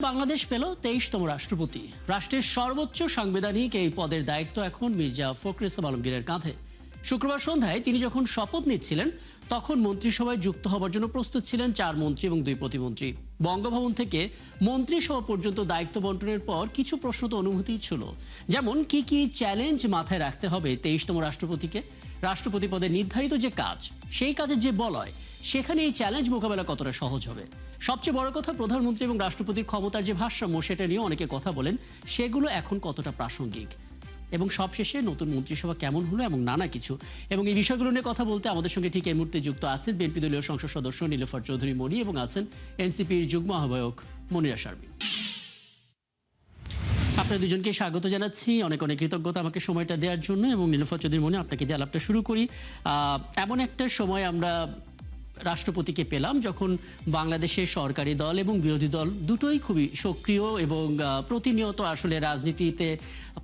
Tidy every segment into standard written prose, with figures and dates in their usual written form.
বাংলাদেশ পেল 23তম রাষ্ট্রপতি। রাষ্ট্রের সর্বোচ্চ সাংবিধানিক এই পদের দায়িত্ব এখন মির্জা ফখরুল ইসলাম আলমগীরের কাঁধে। শুক্রবার সন্ধ্যায় তিনি যখন শপথ নিচ্ছিলেন তখন মন্ত্রিসভায় যুক্ত হবার জন্য প্রস্তুত ছিলেন 4 মন্ত্রী এবং 2 প্রতিমন্ত্রী। বঙ্গভবন থেকে মন্ত্রিসভা পর্যন্ত দায়িত্ব বন্টনের পর কিছু প্রশ্ন তো অনুভূতি ছিল, যেমন কি কি চ্যালেঞ্জ মাথায় রাখতে হবে 23তম রাষ্ট্রপতিকে। রাষ্ট্রপতি পদে নির্ধারিত যে কাজ, সেই কাজের যে বলয়, সেখানে এই চ্যালেঞ্জ মোকাবেলা কতটা সহজ হবে। সবচেয়ে বড় কথা, প্রধানমন্ত্রী এবং রাষ্ট্রপতির ক্ষমতার যে ভারসাম্য, সেটা নিয়ে অনেকে কথা বলেন, সেগুলো এখন কতটা প্রাসঙ্গিক, এবং সবশেষে নতুন মন্ত্রিসভা কেমন হলো এবং নানা কিছু। এবং এই বিষয়গুলো নিয়ে কথা বলতে আমাদের সঙ্গে ঠিক এই মুহূর্তে যুক্ত আছেন বিএনপি দলীয় সংসদ সদস্য নীলুফার চৌধুরী মনি এবং আছেন এনসিপির যুগ্ম আহ্বায়ক মনিরা শারমিন। আপনাদের দুজনকে স্বাগত জানাচ্ছি, অনেক অনেক কৃতজ্ঞতা আমাকে সময়টা দেওয়ার জন্য। এবং নীলুফার চৌধুরী মনি, আপনাকে দিয়ে আলাপটা শুরু করি। এমন একটা সময় আমরা রাষ্ট্রপতিকে পেলাম যখন বাংলাদেশের সরকারি দল এবং বিরোধী দল দুটোই খুবই সক্রিয় এবং প্রতিনিয়ত আসলে রাজনীতিতে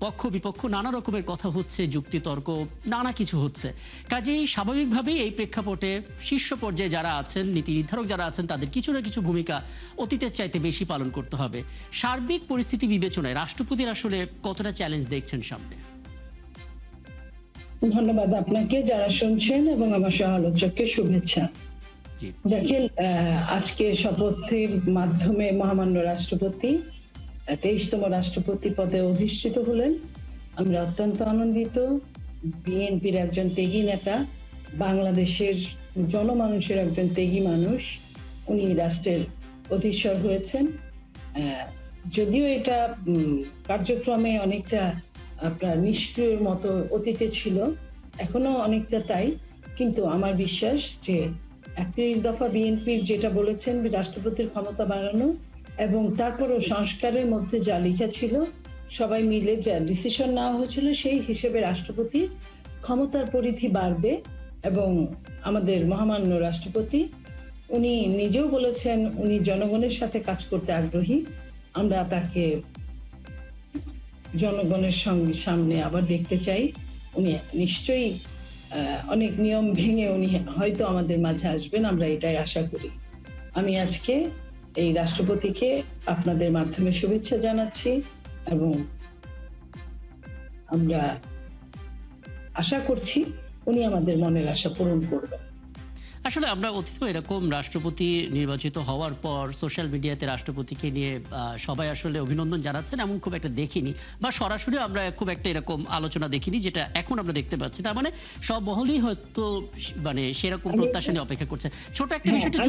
পক্ষ বিপক্ষ নানা রকমের কথা হচ্ছে, যুক্তিতর্ক নানা কিছু হচ্ছে। কাজেই স্বাভাবিকভাবেই এই প্রেক্ষাপটে শীর্ষ পর্যায়ে যারা আছেন, নীতি নির্ধারক যারা আছেন, তাদের কিছু না কিছু ভূমিকা অতীতের চাইতে বেশি পালন করতে হবে। সার্বিক পরিস্থিতি বিবেচনায় রাষ্ট্রপতির আসলে কতটা চ্যালেঞ্জ দেখছেন সামনে? ধন্যবাদ আপনাকে, যারা শুনছেন, এবং আমার সহ আলোচককে শুভেচ্ছা। দেখেন, আজকে শপথের মাধ্যমে মহামান্য রাষ্ট্রপতি 23তম রাষ্ট্রপতি পদে অধিষ্ঠিত হলেন। আমরা অত্যন্ত আনন্দিত। বিএনপির একজন ত্যাগী নেতা, বাংলাদেশের জনমানুষের একজন ত্যাগী মানুষ, উনি রাষ্ট্রের অধীশ্বর হয়েছেন। যদিও এটা কার্যক্রমে অনেকটা আপনার নিষ্ক্রিয়র মতো অতীতে ছিল, এখনো অনেকটা তাই, কিন্তু আমার বিশ্বাস যে 31 দফা বিএনপির যেটা বলেছেন রাষ্ট্রপতির ক্ষমতা বাড়ানো, এবং তারপরও সংস্কারের মধ্যে যা লেখা ছিল, সবাই মিলে যা ডিসিশন নেওয়া হয়েছিল, সেই হিসেবে রাষ্ট্রপতি ক্ষমতার পরিধি বাড়বে। এবং আমাদের মহামান্য রাষ্ট্রপতি উনি নিজেও বলেছেন উনি জনগণের সাথে কাজ করতে আগ্রহী। আমরা তাকে জনগণের সামনে আবার দেখতে চাই। উনি নিশ্চয়ই অনেক নিয়ম ভেঙে উনি হয়তো আমাদের মাঝে আসবেন, আমরা এটাই আশা করি। আমি আজকে এই রাষ্ট্রপতিকে আপনাদের মাধ্যমে শুভেচ্ছা জানাচ্ছি, এবং আমরা আশা করছি উনি আমাদের মনের আশা পূরণ করবেন। আসলে আমরা অতীত এরকম রাষ্ট্রপতি নির্বাচিত হওয়ার পর সোশ্যাল মিডিয়াতে রাষ্ট্রপতিকে নিয়ে সবাই আসলে অভিনন্দন জানাচ্ছেন এমন খুব একটা দেখিনি, বা সরাসরি আমরা খুব একটা এরকম আলোচনা দেখিনি, যেটা এখন আমরা দেখতে পাচ্ছি। তার মানে সব মহলই হয়তো মানে সেরকম প্রত্যাশা নিয়ে অপেক্ষা করছে। ছোট একটা বিষয়টা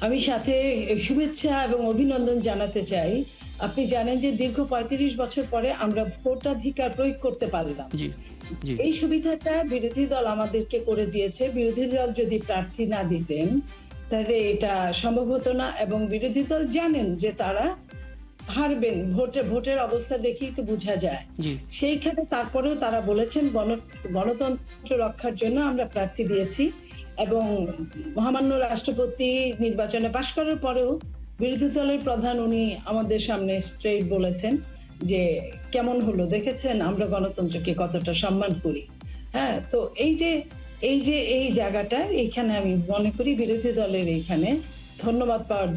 আমি সাথে শুভেচ্ছা এবং অভিনন্দন জানাতে চাই। আপনি জানেন যে দীর্ঘ 35 বছর পরে আমরা ভোটাধিকার প্রয়োগ করতে পারলাম। এই সুবিধাটা বিরোধী দল আমাদেরকে করে দিয়েছে। বিরোধী দল যদি প্রার্থী না দিতেন তাহলে এটা সম্ভব হতো না, এবং বিরোধী দল জানেন যে তারা হারবেন, ভোটের অবস্থা দেখেই তো বোঝা যায়। সেইখানে তারপরেও তারা বলেছেন গণতন্ত্র রক্ষার জন্য আমরা প্রার্থী দিয়েছি, এবং মহামান্য রাষ্ট্রপতি নির্বাচনে পাশ করার পরেও বিরোধী দলের প্রধান উনি আমাদের সামনে স্ট্রেট বলেছেন যে কেমন হলো, দেখেছেন আমরা গণতন্ত্রকে কতটা সম্মান করি। হ্যাঁ, তো এই জায়গাটা, এইখানে আমি মনে করি বিরোধী দলের এইখানে ধন্যবাদ পাওয়ার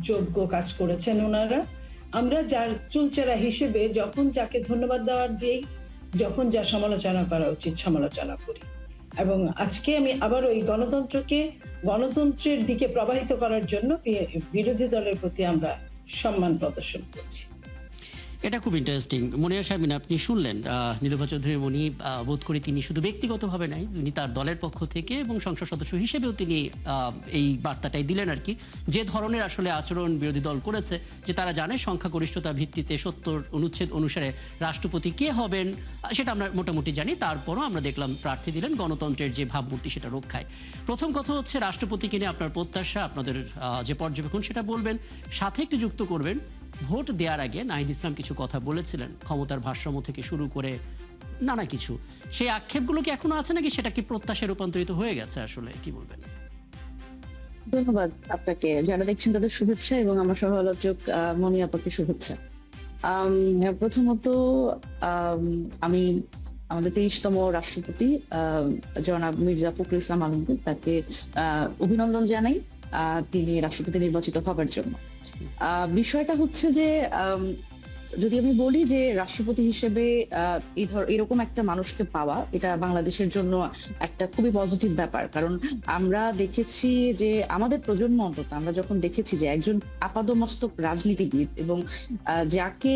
যোগ্য কাজ করেছেন ওনারা। আমরা যার চুলচেরা হিসেবে যখন যাকে ধন্যবাদ দেওয়ার দিই, যখন যা সমালোচনা করা উচিত সমালোচনা করি, এবং আজকে আমি আবার ওই গণতন্ত্রের দিকে প্রবাহিত করার জন্য বিরোধী দলের প্রতি আমরা সম্মান প্রদর্শন করছি। এটা খুব ইন্টারেস্টিং। মনিরা শারমিন, আপনি শুনলেন নীলুফা চৌধুরী মনি, বোধ করি তিনি শুধু ব্যক্তিগতভাবে নাই, তিনি তার দলের পক্ষ থেকে এবং সংসদ সদস্য হিসেবেও তিনি এই বার্তাটাই দিলেন আর কি, যে ধরনের আসলে আচরণ বিরোধী দল করেছে, যে তারা জানে সংখ্যাগরিষ্ঠতা ভিত্তিতে 70 অনুচ্ছেদ অনুসারে রাষ্ট্রপতি কে হবেন সেটা আমরা মোটামুটি জানি। তারপরও আমরা দেখলাম প্রার্থী দিলেন গণতন্ত্রের যে ভাবমূর্তি সেটা রক্ষায়। প্রথম কথা হচ্ছে রাষ্ট্রপতিকে নিয়ে আপনার প্রত্যাশা, আপনাদের যে পর্যবেক্ষণ সেটা বলবেন, সাথে একটু যুক্ত করবেন। ভোট দেওয়ার আগে নাহিদ ইসলাম কিছু কথা বলেছিলেন, ক্ষমতার ভারসাম্য থেকে শুরু করে নানা কিছু, সেই আক্ষেপগুলো কি এখনো আছে নাকি সেটা কি প্রত্যাশায় রূপান্তরিত হয়ে গেছে? আসলে কি বলবেন? ধন্যবাদ আপনাকে, যারা দেখছেন তাদের শুভেচ্ছা, এবং আমার সহ আলোচক মনি আপাকে শুভেচ্ছা। প্রথমত আমি আমাদের 23তম রাষ্ট্রপতি জনাব মির্জা ফখরুল ইসলাম আলমগীর, তাকে অভিনন্দন জানাই। তিনি রাষ্ট্রপতি নির্বাচিত হবার জন্য। বিষয়টা হচ্ছে যে যদি আমি বলি যে রাষ্ট্রপতি হিসেবে এরকম একটা মানুষকে পাওয়া, এটা বাংলাদেশের জন্য একটা খুবই পজিটিভ ব্যাপার। কারণ আমরা দেখেছি যে আমাদের প্রজন্ম অন্তত আমরা যখন দেখেছি যে একজন আপাদমস্তক রাজনীতিবিদ এবং যাকে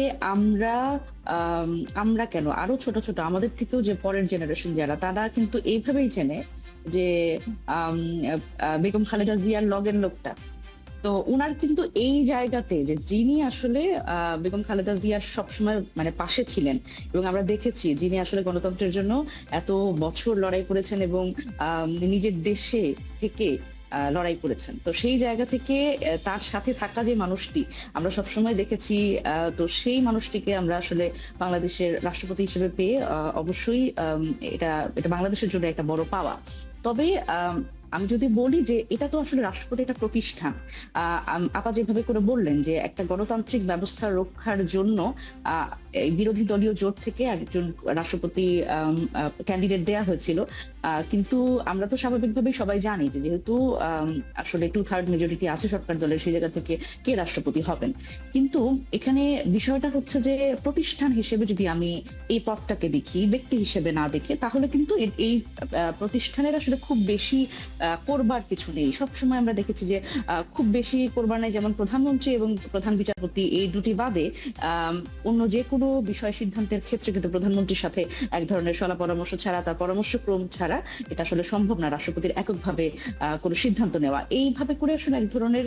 আমরা কেন আরো ছোট ছোট আমাদের থেকেও যে পরের জেনারেশন যারা, তারা কিন্তু এইভাবেই চেনে যে বেগম খালেদা জিয়ার লগের লোকটা। তো উনার কিন্তু এই জায়গাতে যে যিনি আসলে বেগম খালেদা জিয়ার সবসময় মানে পাশে ছিলেন, এবং আমরা দেখেছি যিনি আসলে গণতন্ত্রের জন্য এত বছর লড়াই করেছেন এবং নিজের দেশে থেকে লড়াই করেছেন। তো সেই জায়গা থেকে তার সাথে থাকা যে মানুষটি আমরা সবসময় দেখেছি, তো সেই মানুষটিকে আমরা আসলে বাংলাদেশের রাষ্ট্রপতি হিসেবে পেয়ে অবশ্যই এটা এটা বাংলাদেশের জন্য একটা বড় পাওয়া। তবে আমি যদি বলি যে এটা তো আসলে রাষ্ট্রপতি একটা প্রতিষ্ঠান। আপা যেভাবে করে বললেন যে একটা গণতান্ত্রিক ব্যবস্থা রক্ষার জন্য বিরোধী দলীয় জোট থেকে একজন রাষ্ট্রপতি ক্যান্ডিডেট দেয়া হয়েছিল, কিন্তু আমরা তো স্বাভাবিকভাবেই সবাই জানি যে যেহেতু আসলে 2/3 মেজরিটি আছে সরকার দলের, সেই জায়গা থেকে কে রাষ্ট্রপতি হবেন। কিন্তু এখানে বিষয়টা হচ্ছে যে প্রতিষ্ঠান হিসেবে যদি আমি এই পদটাকে দেখি, ব্যক্তি হিসেবে না দেখে, তাহলে কিন্তু এই প্রতিষ্ঠানের আসলে খুব বেশি করবার কিছু নেই। সবসময় আমরা দেখেছি যে খুব বেশি করবার নেই, যেমন প্রধানমন্ত্রী এবং প্রধান বিচারপতি এই দুটি বাদে অন্য যে কোনো বিষয় সিদ্ধান্তের ক্ষেত্রে কিন্তু প্রধানমন্ত্রীর সাথে এক ধরনের সলা পরামর্শ ছাড়া, তার পরামর্শক্রম ছাড়া এটা আসলে সম্ভব না রাষ্ট্রপতির এককভাবে কোনো সিদ্ধান্ত নেওয়া। এইভাবে করে আসলে এক ধরনের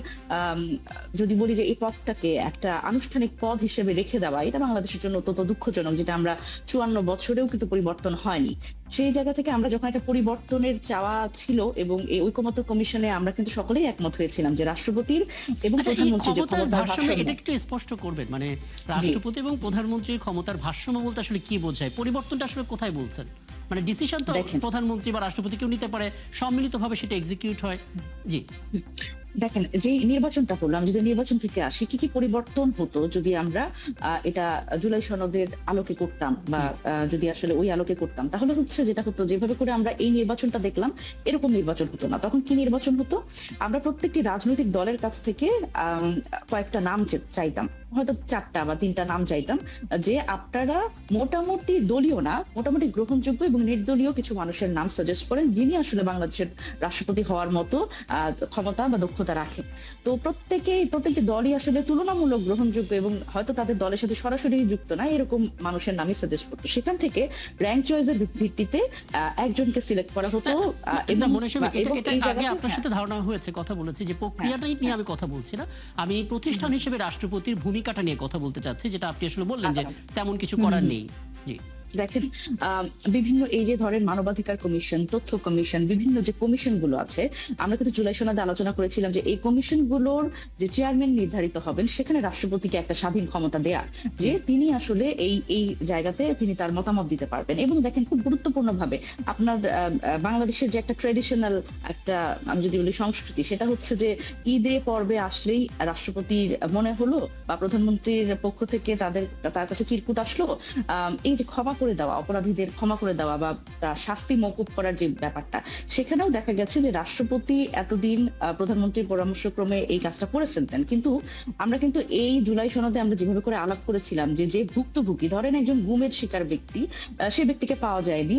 যদি বলি যে এই পদটাকে একটা আনুষ্ঠানিক পদ হিসেবে রেখে দেওয়া, এটা বাংলাদেশের জন্য অত্যন্ত দুঃখজনক, যেটা আমরা 54 বছরেও কিন্তু পরিবর্তন হয়নি। সেই জায়গা থেকে আমরা যখন একটা পরিবর্তনের চাওয়া ছিল এবং এই ঐকমত্য কমিশনে আমরা কিন্তু সকলেই একমত হয়েছিলাম যে রাষ্ট্রপতির এবং প্রধানমন্ত্রীর যে ক্ষমতার ভারসাম্য, এটা একটু স্পষ্ট করবেন, মানে রাষ্ট্রপতি এবং প্রধানমন্ত্রীর ক্ষমতার ভারসাম্য বলতে আসলে কি বোঝায়? পরিবর্তনটা আসলে কোথায় বলছেন? মানে ডিসিশন তো প্রধানমন্ত্রী বা রাষ্ট্রপতি কেউ নিতে পারে, সম্মিলিতভাবে সেটা এক্সিকিউট হয়। জি দেখেন, যে নির্বাচনটা করলাম, যদি নির্বাচন থেকে আসি, কি কি পরিবর্তন হতো যদি আমরা এটা জুলাই সনদের আলোকে করতাম বা যদি আসলে ওই আলোকে করতাম, তাহলে হচ্ছে যেটা হতো, যেভাবে করে আমরা এই নির্বাচনটা দেখলাম এরকম নির্বাচন হতো না। তখন কি নির্বাচন হতো? আমরা প্রত্যেকটি রাজনৈতিক দলের কাছ থেকে কয়েকটা নাম চাইতাম, হয়তো 4টা বা 3টা নাম চাইতাম, যে আপনারা মোটামুটি দলীয় না, মোটামুটি গ্রহণযোগ্য এবং নির্দলীয় কিছু মানুষের নাম সাজেস্ট করেন যিনি আসলে বাংলাদেশের রাষ্ট্রপতি হওয়ার মতো ক্ষমতা বা দক্ষতা রাখেন। তো প্রত্যেকটি দলই আসলে তুলনামূলক গ্রহণযোগ্য এবং হয়তো তাদের দলের সাথে সরাসরি যুক্ত না এরকম মানুষের নামই সাজেস্ট করতো। সেখান থেকে র্যাঙ্ক চয়েসের ভিত্তিতে একজনকে সিলেক্ট করা হতো। এবং আগে আপনার সাথে ধারণা হয়েছে, কথা বলেছি যে প্রক্রিয়াটাই নিয়ে আমি কথা বলছি না, আমি প্রতিষ্ঠান হিসেবে রাষ্ট্রপতির ভূমিকাটা নিয়ে কথা বলতে চাচ্ছি, যেটা আপনি আসলে বললেন যে তেমন কিছু করার নেই। জি দেখেন, বিভিন্ন এই যে ধরেন মানবাধিকার কমিশন, তথ্য কমিশন, বিভিন্ন যে কমিশন গুলো আছে, আমরা কিন্তু জুলাই সনদে আলোচনা করেছিলাম যে এই কমিশন গুলোর যে চেয়ারম্যান নির্ধারিত হবেন, সেখানে রাষ্ট্রপতিকে একটা স্বাধীন ক্ষমতা দেয়া, যে তিনি আসলে এই জায়গাতে তিনি তার মতামত দিতে পারবেন। এবং দেখেন, খুব গুরুত্বপূর্ণ ভাবে আপনার বাংলাদেশের যে একটা ট্রেডিশনাল একটা, আমি যদি বলি সংস্কৃতি, সেটা হচ্ছে যে ঈদে পর্বে আসলেই রাষ্ট্রপতির মনে হলো বা প্রধানমন্ত্রীর পক্ষ থেকে তার কাছে চিরকুট আসলো, এই যে ক্ষমা করে দেওয়া, অপরাধীদের ক্ষমা করে দেওয়া বা শাস্তি মওকুফ করার যে ব্যাপারটা, সেখানেও দেখা গেছে যে রাষ্ট্রপতি এতদিন প্রধানমন্ত্রীর পরামর্শক্রমে এই কাজটা করে ফেলতেন। কিন্তু আমরা কিন্তু এই জুলাই সনদে আমরা যেভাবে করে আলাপ করেছিলাম যে ভুক্তভোগী, ধরেন একজন গুমের শিকার ব্যক্তি, সেই ব্যক্তিকে পাওয়া যায়নি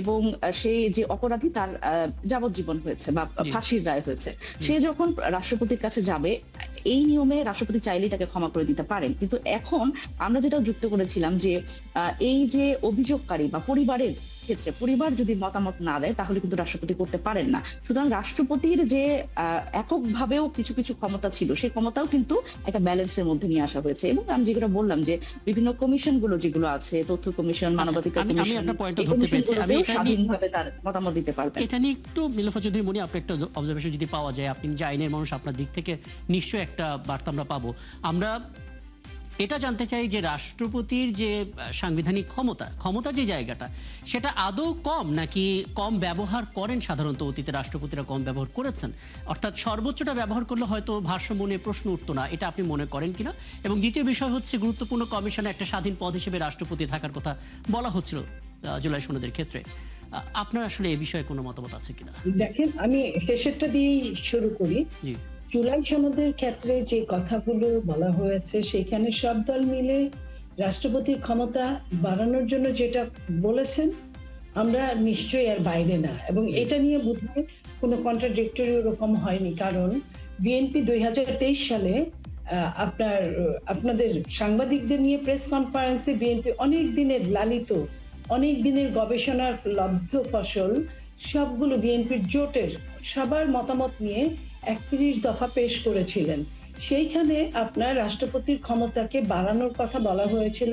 এবং সে যে অপরাধী, তার যাবজ্জীবন হয়েছে বা ফাঁসির রায় হয়েছে, সে যখন রাষ্ট্রপতির কাছে যাবে, এই নিয়মে রাষ্ট্রপতি চাইলেই তাকে ক্ষমা করে দিতে পারেন। কিন্তু এখন আমরা যেটা যুক্ত করেছিলাম যে এই যে অভিযোগকারী বা পরিবারের ক্ষেত্রে, পরিবার যদি মতামত না দেয় তাহলে কিন্তু রাষ্ট্রপতি করতে পারেন না। সুতরাং রাষ্ট্রপতির যে এককভাবেও কিছু কিছু ক্ষমতা ছিল, সেই ক্ষমতাও কিন্তু একটা ব্যালেন্সের মধ্যে নিয়ে আসা হয়েছে। এবং আমি যেগুলো বললাম যে বিভিন্ন কমিশন গুলো যেগুলো আছে, তথ্য কমিশন, মানবাধিকার কমিশন, স্বাধীনভাবে তার মতামত দিতে পারবেন। এটা নিয়ে একটু নীলোফা চৌধুরী মনি, আপনি একটা অবজারভেশন যদি পাওয়া যায়, আপনি যে আইনের মানুষ, আপনার দিক থেকে নিশ্চয়ই একটা বার্তা আমরা পাবো। আমরা এটা জানতে চাই যে রাষ্ট্রপতির যে সাংবিধানিক ক্ষমতা যে জায়গাটা, সেটা আদৌ কম নাকি কম ব্যবহার করেন? সাধারণত অতীতে রাষ্ট্রপতিরা কম ব্যবহার করেছেন, অর্থাৎ সর্বোচ্চটা ব্যবহার করলে হয়তো ভারসাম্য নিয়ে প্রশ্ন উঠতো না, এটা আপনি মনে করেন কিনা? এবং দ্বিতীয় বিষয় হচ্ছে, গুরুত্বপূর্ণ কমিশনে একটা স্বাধীন পদ হিসেবে রাষ্ট্রপতি থাকার কথা বলা হচ্ছিল জুলাই সনদের ক্ষেত্রে, আপনার আসলে এই বিষয়ে কোনো মতামত আছে কিনা? দেখেন, আমি শেষেরটা দিয়েই শুরু করি। জি জুলাই সনদের ক্ষেত্রে যে কথাগুলো বলা হয়েছে, সেখানে সব দল মিলে রাষ্ট্রপতির ক্ষমতা বাড়ানোর জন্য যেটা বলেছেন, আমরা নিশ্চয়ই এর বাইরে না, এবং এটা নিয়ে বোধহয় কোনো কন্ট্রাডিক্টরি ওরকম হয়নি। কারণ বিএনপি 2023 সালে আপনাদের সাংবাদিকদের নিয়ে প্রেস কনফারেন্সে বিএনপি অনেক দিনের লালিত, অনেক দিনের গবেষণার লব্ধ ফসল সবগুলো বিএনপির জোটের সবার মতামত নিয়ে 31 দফা পেশ করেছিলেন। সেইখানে আপনার রাষ্ট্রপতির ক্ষমতাকে বাড়ানোর কথা বলা হয়েছিল,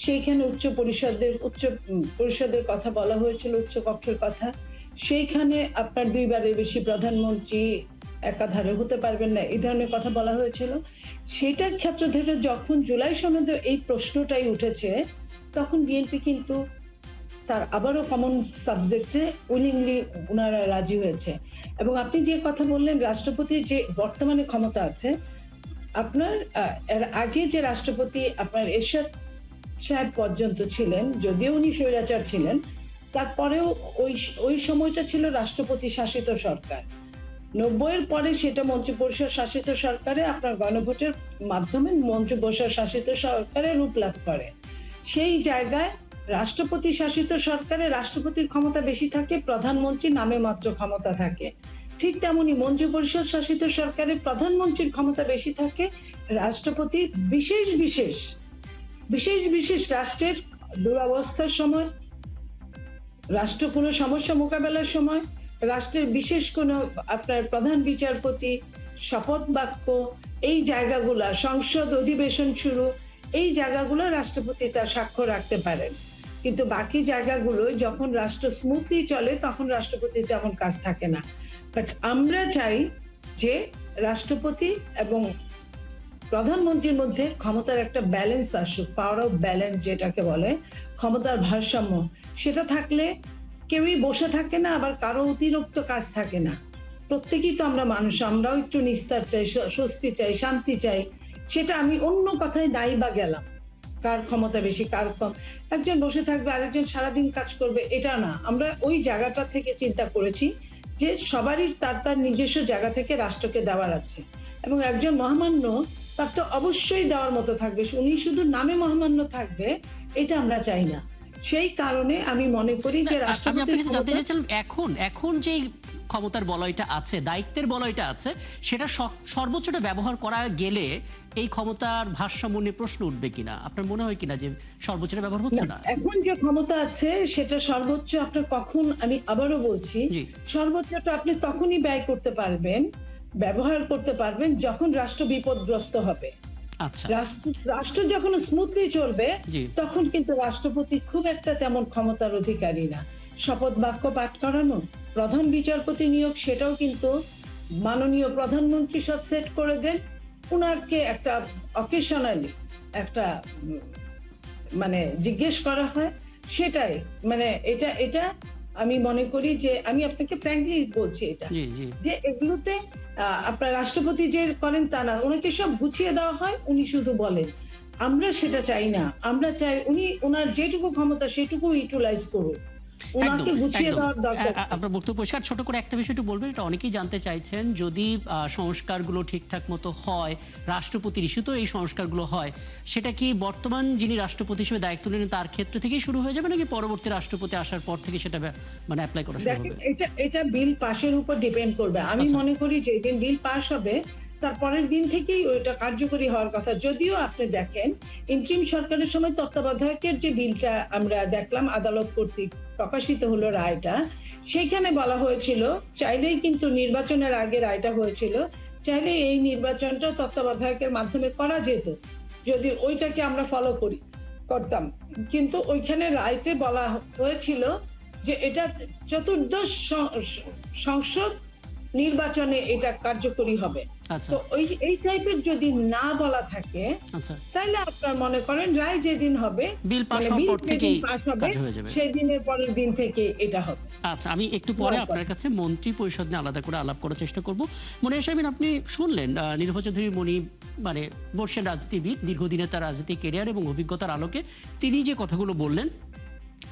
সেইখানে উচ্চ পরিষদের কথা বলা হয়েছিল, উচ্চ কক্ষের কথা। সেইখানে আপনার 2বারের বেশি প্রধানমন্ত্রী একাধারে হতে পারবেন না, এই ধরনের কথা বলা হয়েছিল। সেটার ক্ষেত্র ধরে যখন জুলাই সনদে এই প্রশ্নটাই উঠেছে, তখন বিএনপি কিন্তু তার আবারও কমন সাবজেক্টে উইলিংলি ওনারা রাজি হয়েছে। এবং আপনি যে কথা বললেন, রাষ্ট্রপতির যে বর্তমানে ক্ষমতা আছে, আপনার এর আগে যে রাষ্ট্রপতি আপনার এরশাদ সাহেব পর্যন্ত ছিলেন, যদিও উনি স্বৈরাচার ছিলেন, তারপরেও ওই সময়টা ছিল রাষ্ট্রপতি শাসিত সরকার। 90-এর পরে সেটা মন্ত্রিপরিষদ শাসিত সরকারে আপনার গণভোটের মাধ্যমে মন্ত্রিপরিষদ শাসিত সরকারে রূপ লাভ করে। সেই জায়গায় রাষ্ট্রপতি শাসিত সরকারে রাষ্ট্রপতির ক্ষমতা বেশি থাকে, প্রধানমন্ত্রী নামে মাত্র ক্ষমতা থাকে। ঠিক তেমনি মন্ত্রিপরিষদ শাসিত সরকারে প্রধানমন্ত্রীর ক্ষমতা বেশি থাকে, রাষ্ট্রপতি বিশেষ বিশেষ রাষ্ট্রের দুরবস্থার সময়, রাষ্ট্র কোনো সমস্যা মোকাবেলার সময়, রাষ্ট্রের বিশেষ কোনো আপনার প্রধান বিচারপতি, শপথ বাক্য, এই জায়গাগুলা, সংসদ অধিবেশন শুরু, এই জায়গাগুলো রাষ্ট্রপতি তার স্বাক্ষর রাখতে পারেন। কিন্তু বাকি জায়গাগুলো যখন রাষ্ট্র স্মুথলি চলে, তখন রাষ্ট্রপতির তেমন কাজ থাকে না। বাট আমরা চাই যে রাষ্ট্রপতি এবং প্রধানমন্ত্রীর মধ্যে ক্ষমতার একটা ব্যালেন্স আসুক, পাওয়ার অফ ব্যালেন্স যেটাকে বলে, ক্ষমতার ভারসাম্য। সেটা থাকলে কেউই বসে থাকে না, আবার কারো অতিরিক্ত কাজ থাকে না। প্রত্যেকেই তো আমরা মানুষ, আমরাও একটু নিস্তার চাই, স্বস্তি চাই, শান্তি চাই। সেটা আমি অন্য কথায় নাই বা গেলাম, কার ক্ষমতা বেশি কার কম, একজন বসে থাকবে আরেকজন সারাদিন কাজ করবে, এটা না। আমরা ওই জায়গাটা থেকে চিন্তা করেছি যে সবারই তার তার নিজস্ব জায়গা থেকে রাষ্ট্রকে দেওয়ার আছে, এবং একজন মহামান্য তার তো অবশ্যই দেওয়ার মতো থাকবে, উনি শুধু নামে মহামান্য থাকবে এটা আমরা চাই না। সেই কারণে আমি মনে করি যে রাষ্ট্রপতি এখন যে ক্ষমতার বলয়টা আছে, দায়িত্বের বলয়টা আছে, সেটা সর্বোচ্চটা ব্যবহার করা গেলে এই ক্ষমতার ভারসাম্য নিয়ে প্রশ্ন উঠবে কিনা? আপনার মনে হয় কিনা যে সর্বোচ্চটা ব্যবহার হচ্ছে না? এখন যে ক্ষমতা আছে সেটা সর্বোচ্চ আপনার কখন, আমি আবারও বলছি, সর্বোচ্চটা আপনি তখনই ব্যয় করতে পারবেন, ব্যবহার করতে পারবেন যখন রাষ্ট্র বিপদগ্রস্ত হবে। আচ্ছা, রাষ্ট্র যখন স্মুথলি চলবে, তখন কিন্তু রাষ্ট্রপতি খুব একটা তেমন ক্ষমতার অধিকারী না। শপথ বাক্য পাঠ করানো, প্রধান বিচারপতি নিয়োগ, সেটাও কিন্তু মাননীয় প্রধানমন্ত্রী সব সেট করে দেন। উনাকে একটা অকেশনালি একটা মানে জিজ্ঞেস করা হয়, সেটাই মানে এটা আমি মনে করি যে, আমি আপনাকে ফ্র্যাঙ্কলি বলছি এটা, যে এগুলোতে আপনার রাষ্ট্রপতি যে করেন তা না, ওনাকে সব গুছিয়ে দেওয়া হয়, উনি শুধু বলেন। আমরা সেটা চাই না, আমরা চাই উনি ওনার যেটুকু ক্ষমতা সেটুকু ইউটিলাইজ করুন, ওনাকে গুছিয়ে দেওয়ার দরকার। আপনার বক্তব্য পরিষ্কার। ছোট করে একটা বিষয় একটু বলবেন, এটা অনেকেই জানতে চাইছেন। যদি সংস্কারগুলো ঠিকঠাক মতো হয়, রাষ্ট্রপতির ইস্যুতে এই সংস্কারগুলো হয়, সেটা কি বর্তমান যিনি রাষ্ট্রপতি হিসেবে দায়িত্ব নেন তার ক্ষেত্র থেকেই শুরু হয়ে যাবে, নাকি পরবর্তী রাষ্ট্রপতি আসার পর থেকে সেটা মানে অ্যাপ্লাই করা শুরু হবে? এটা বিল পাশের উপর ডিপেন্ড করবে। আমি মনে করি যে দিন বিল পাস হবে তার পরের দিন থেকেই ওইটা কার্যকরী হওয়ার কথা। যদিও আপনি দেখেন ইন্টারিম সরকারের সময় তত্ত্বাবধায়কের যে বিলটা আমরা দেখলাম আদালত কর্তৃক প্রকাশিত হলো রায়টা, সেখানে বলা হয়েছিল চাইলেই কিন্তু নির্বাচনের আগে রায়টা হয়েছিল, চাইলে এই নির্বাচনটা তত্ত্বাবধায়কের মাধ্যমে করা যেত যদি ওইটাকে আমরা ফলো করতাম। কিন্তু ওইখানে রায়তে বলা হয়েছিল যে এটা চতুর্দশ সংসদ নির্বাচনে এটা কার্যকরী হবে। তো এই টাইপের যদি না বলা থাকে, তাহলে আপনার মনে করেন রায় যেদিন হবে, বিল পাস হওয়ার পর থেকেই কাজ হয়ে যাবে, সেই দিনের পরের দিন থেকে এটা হবে। আচ্ছা, আমি একটু পরে আপনার কাছে মন্ত্রী পরিষদ নিয়ে আলাদা করে আলাপ করার চেষ্টা করব। মনিয়া শাহীন, আপনি শুনলেন নিরূপা চৌধুরী মনি মানে বর্ষের রাজনীতিবিদ, দীর্ঘদিনের তার রাজনীতি ক্যারিয়ার এবং অভিজ্ঞতার আলোকে তিনি যে কথাগুলো বললেন,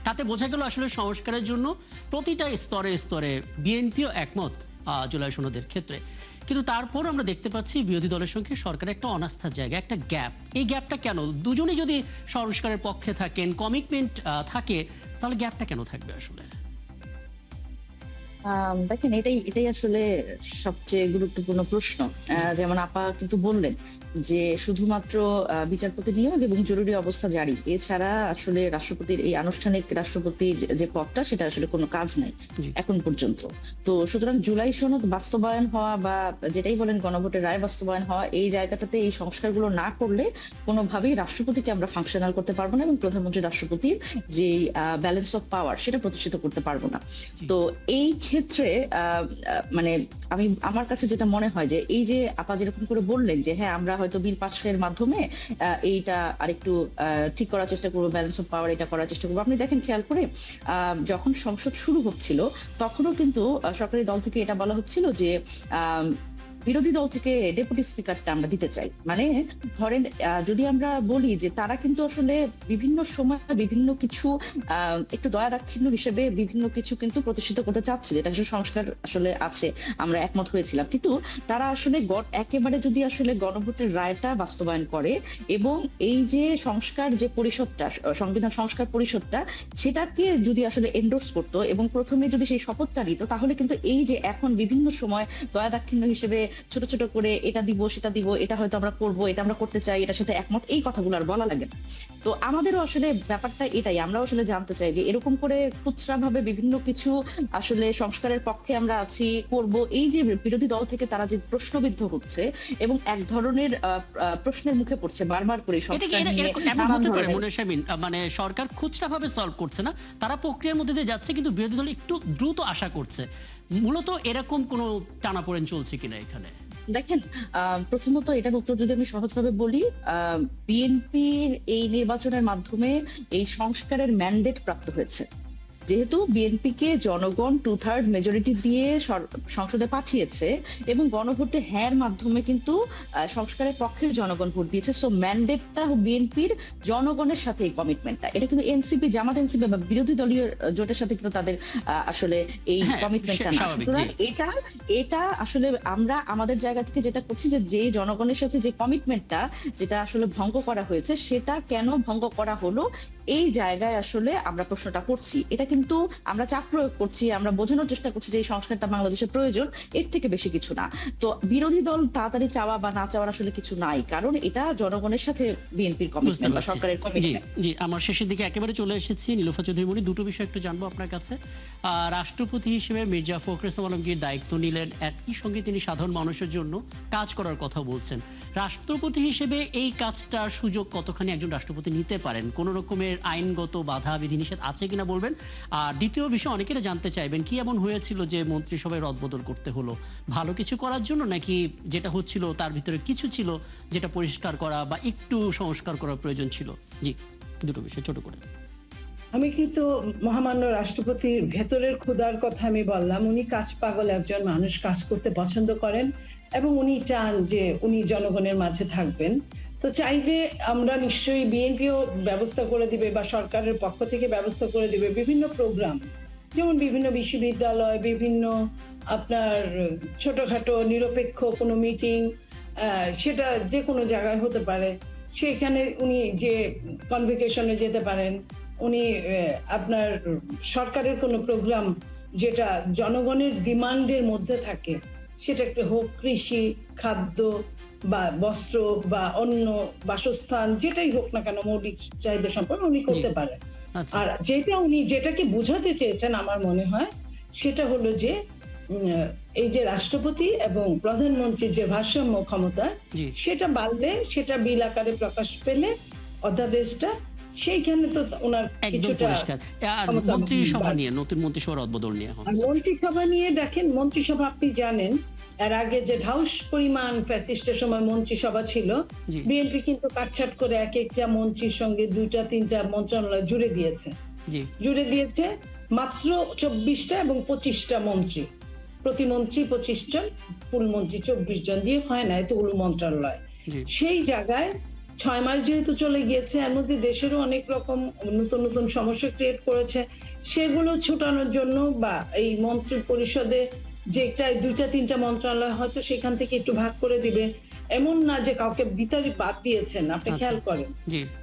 তাতে বোঝা গেল আসলে সংস্কারের জন্য প্রতিটা স্তরে স্তরে বিএনপিও একমত জুলাই সনদের ক্ষেত্রে। কিন্তু তারপর আমরা দেখতে পাচ্ছি বিরোধী দলের সঙ্গে সরকারের একটা অনাস্থার জায়গা, একটা গ্যাপ। এই গ্যাপটা কেন? দুজনেই যদি সংস্কারের পক্ষে থাকেন, কমিটমেন্ট থাকে, তাহলে গ্যাপটা কেন থাকবে আসলে? দেখেন, এটাই আসলে সবচেয়ে গুরুত্বপূর্ণ প্রশ্ন। যেমন আপা কিন্তু বললেন যে শুধুমাত্র বিচারপতি নিয়োগ এবং জরুরি অবস্থা জারি, এছাড়া আসলে রাষ্ট্রপতির এই আনুষ্ঠানিক রাষ্ট্রপতির যে পদটা, সেটা আসলে কোনো কাজ নাই এখন পর্যন্ত। তো সুতরাং জুলাই সনদ বাস্তবায়ন হওয়া বা যেটাই বলেন গণভোটের রায় বাস্তবায়ন হওয়া, এই জায়গাটাতে এই সংস্কারগুলো না করলে কোনোভাবেই রাষ্ট্রপতিকে আমরা ফাংশনাল করতে পারবো না এবং প্রধানমন্ত্রী রাষ্ট্রপতির যে ব্যালেন্স অফ পাওয়ার, সেটা প্রতিষ্ঠিত করতে পারবো না। তো এই ক্ষেত্রে মানে আমার কাছে যেটা মনে হয় যে এই যে আপা যেরকম করে বললেন যে হ্যাঁ, আমরা হয়তো বিল পাশের মাধ্যমে এইটা আরেকটু ঠিক করার চেষ্টা করবো, ব্যালেন্স অফ পাওয়ার এটা করার চেষ্টা করবো। আপনি দেখেন, খেয়াল করে যখন সংসদ শুরু হচ্ছিল তখনও কিন্তু সরকারি দল থেকে এটা বলা হচ্ছিল যে বিরোধী দল থেকে ডেপুটি স্পিকারটা আমরা দিতে চাই। মানে ধরেন, যদি আমরা বলি যে তারা কিন্তু আসলে বিভিন্ন সময় বিভিন্ন কিছু একটু দয়া দাক্ষিণ্য হিসেবে বিভিন্ন কিছু কিন্তু প্রতিষ্ঠিত করতে চাচ্ছে, যেটা আসলে সংস্কার আসলে আছে, আমরা একমত হয়েছিলাম। কিন্তু তারা আসলে একেবারে যদি আসলে গণভোটের রায়টা বাস্তবায়ন করে এবং এই যে সংস্কার যে পরিষদটা, সংবিধান সংস্কার পরিষদটা, সেটাকে যদি আসলে এন্ডোর্স করতো এবং প্রথমে যদি সেই শপথটা নিত, তাহলে কিন্তু এই যে এখন বিভিন্ন সময় দয়া দাক্ষিণ্য হিসেবে ছোট ছোট করে এটা দিব সেটা দিব, এটা হয়তো আমরা করব, এটা আমরা করতে চাই, এটার সাথে একমত, এই কথাগুলো আর বলা লাগে না। তো আমাদেরও আসলে ব্যাপারটা এটাই, আমরাও আসলে জানতে চাই যে এরকম করে খুচরা ভাবে বিভিন্ন কিছু আসলে সংস্কারের পক্ষে আমরা আছি, করব, এই যে বিরোধী দল থেকে তারা যে প্রশ্নবিদ্ধ হচ্ছে এবং এক ধরনের প্রশ্নের মুখে পড়ছে বারবার করে সংস্কার নিয়ে। মানে সরকার খুচরা ভাবে সলভ করছে না, তারা প্রক্রিয়ার মধ্যে দিয়ে যাচ্ছে, কিন্তু বিরোধী দল একটু দ্রুত আশা করছে। মূলত এরকম কোনো টানাপোড়েন চলছে কিনা এখানে? দেখেন, প্রথমত এটার উত্তর যদি আমি সহজভাবে বলি, বিএনপির এই নির্বাচনের মাধ্যমে এই সংস্কারের ম্যান্ডেট প্রাপ্ত হয়েছে। যেহেতু বিএনপিকে জনগণ 2/3 মেজরিটি দিয়ে সংসদে পাঠিয়েছে এবং গণভোটে হ্যাঁর মাধ্যমে কিন্তু সংস্কারের পক্ষে জনগণ ভোট দিয়েছে, সো ম্যান্ডেটটা বিএনপির জনগণের সাথে এই কমিটমেন্টটা, এটা কিন্তু এনসিপি, জামাত এনসিপি বা বিরোধী দলীয় জোটের সাথে কিন্তু তাদের আসলে এই কমিটমেন্টটা না। সুতরাং এটা আসলে আমরা আমাদের জায়গা থেকে যেটা করছি যে জনগণের সাথে যে কমিটমেন্টটা, যেটা আসলে ভঙ্গ করা হয়েছে, সেটা কেন ভঙ্গ করা হলো, এই জায়গায় আসলে আমরা প্রশ্নটা করছি। এটা কিন্তু আমরা চাপ প্রয়োগ করছি, আমরা বোঝানোর চেষ্টা করছি যে এই সংস্কারটা বাংলাদেশের প্রয়োজন, এর থেকে বেশি কিছু না। তো বিরোধী দল তাড়াতাড়ি চাওয়া বা না চাওয়ার আসলে কিছু নাই, কারণ এটা জনগণের সাথে বিএনপির কমিটমেন্ট বা সরকারের কমিটমেন্ট। জি, আমার শেষের দিকে একেবারে চলে এসেছি। নীলুফা চৌধুরী মনি, দুটো বিষয় একটু জানবো আপনার কাছে। রাষ্ট্রপতি হিসেবে মির্জা ফখরুল ইসলাম আলমগীর দায়িত্ব নিলেন, একই সঙ্গে তিনি সাধারণ মানুষের জন্য কাজ করার কথা বলছেন। রাষ্ট্রপতি হিসেবে এই কাজটার সুযোগ কতখানি একজন রাষ্ট্রপতি নিতে পারেন? কোন রকমের আইনগত বাধা বিধিনিষেধ আছে কিনা বলবেন। আর দ্বিতীয় বিষয়, অনেকেরা জানতে চাইবেন কি এমন হয়েছিল যে মন্ত্রিসভায় রদবদল করতে হলো, ভালো কিছু করার জন্য, নাকি যেটা হচ্ছিল তার ভিতরে কিছু ছিল যেটা পরিষ্কার করা বা একটু সংস্কার করার প্রয়োজন ছিল? জি, দুটো বিষয় ছোট করে। আমি কিন্তু মহামান্য রাষ্ট্রপতির ভেতরের ক্ষুধার কথা আমি বললাম। উনি কাজ পাগল একজন মানুষ, কাজ করতে পছন্দ করেন এবং উনি চান যে উনি জনগণের মাঝে থাকবেন। তো চাইলে আমরা নিশ্চয়ই, বিএনপিও ব্যবস্থা করে দিবে বা সরকারের পক্ষ থেকে ব্যবস্থা করে দিবে বিভিন্ন প্রোগ্রাম, যেমন বিভিন্ন বিশ্ববিদ্যালয়, বিভিন্ন আপনার ছোটখাটো নিরপেক্ষ কোনো মিটিং, সেটা যে কোনো জায়গায় হতে পারে, সেখানে উনি যে কনভোকেশনে যেতে পারেন। উনি আপনার সরকারের কোনো প্রোগ্রাম যেটা জনগণের ডিমান্ডের মধ্যে থাকে, সেটা একটু হোক, কৃষি, খাদ্য বা বস্ত্র বা অন্য বাসস্থান, যেটাই হোক না কেন, মৌলিক চাহিদা সম্পর্কে উনি করতে পারেন। আর উনি যেটাকে বোঝাতে চেয়েছেন আমার মনে হয় সেটা হলো যে এই যে রাষ্ট্রপতি এবং প্রধানমন্ত্রীর যে ভারসাম্য ক্ষমতা, সেটা বাড়লে, সেটা বিল আকারে প্রকাশ পেলে অধ্যাদেশটা, সেইখানে তো ওনার কিছুটা মন্ত্রিসভা নিয়ে, নতুন মন্ত্রিসভার রদবদল নিয়ে, মন্ত্রিসভা নিয়ে দেখেন, মন্ত্রিসভা আপনি জানেন এর আগে যে ঢাউস পরিমাণ ফ্যাসিস্টের সময় মন্ত্রিসভা ছিল, বিএনপি কিন্তু কাটছাট করে এক একটা মন্ত্রীর সঙ্গে 2-3টা মন্ত্রণালয় জুড়ে দিয়েছে মাত্র 24টা এবং 25টা মন্ত্রী, প্রতিমন্ত্রী 25 জন, ফুল মন্ত্রী 24 জন দিয়ে হয় না এতগুলো মন্ত্রণালয়। সেই জায়গায় 6 মাস যেহেতু চলে গিয়েছে, এর মধ্যে দেশেরও অনেক রকম নতুন নতুন সমস্যা ক্রিয়েট করেছে, সেগুলো ছুটানোর জন্য বা এই মন্ত্রী পরিষদে যেটা 2টা-3টা মন্ত্রণালয় হয়তো সেখান থেকে একটু ভাগ করে দিবে, এমন না যে কাউকে ভিতরে বাদ দিয়েছেন। আপনি খেয়াল করেন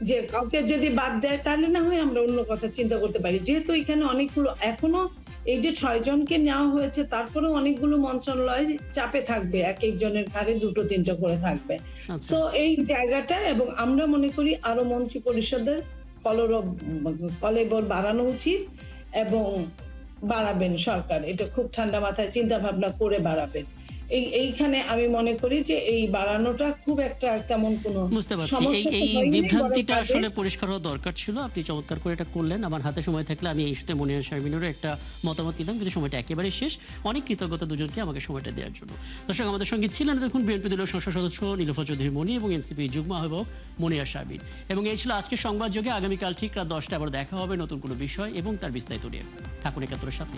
যে কাউকে যদি বাদ দেয় তাহলে না হয় আমরা অন্য কথা চিন্তা করতে পারি, যেহেতু এখানে অনেকগুলো এখনো এই যে 6 জনকে নেওয়া হয়েছে, তারপরেও অনেকগুলো মন্ত্রণালয় চাপে থাকবে, এক একজনের ঘাড়ে 2-3টা করে থাকবে। তো এই জায়গাটা, এবং আমরা মনে করি আরো মন্ত্রী পরিষদের কলেবর বাড়ানো উচিত, এবং বাড়াবেন সরকার, এটা খুব ঠান্ডা মাথায় চিন্তা ভাবনা করে বাড়াবেন। এইখানে আমি মনে করি যে এই বাড়ানোটা খুব একটা তেমন কোনো বুঝতে পারছি। এই বিভ্রান্তিটা আসলে পরিষ্কার হওয়া দরকার ছিল। আপনি চমৎকার করে এটা করলেন। আমার হাতে সময় থাকলে আমি এই ইস্যুতে মনিয়া শারমিনেরও একটা মতামত দিতাম, কিন্তু সময়টা একেবারেই শেষ। অনেক কৃতজ্ঞতা দুজনকে আমাকে সময়টা দেওয়ার জন্য। দর্শক, আমাদের সঙ্গে ছিলেন দেখুন বিএনপি দলীয় সংসদ সদস্য নীলুফা চৌধুরী মনি এবং এনসিপি যুগ্ম আহ্বায়ক মনিয়া শারমিন। এবং এই ছিল আজকের সংবাদযোগে। আগামীকাল ঠিক রাত 10টায় আবার দেখা হবে নতুন কোনো বিষয় এবং তার বিস্তারিত নিয়ে। থাকুন একাত্তরের সাথে।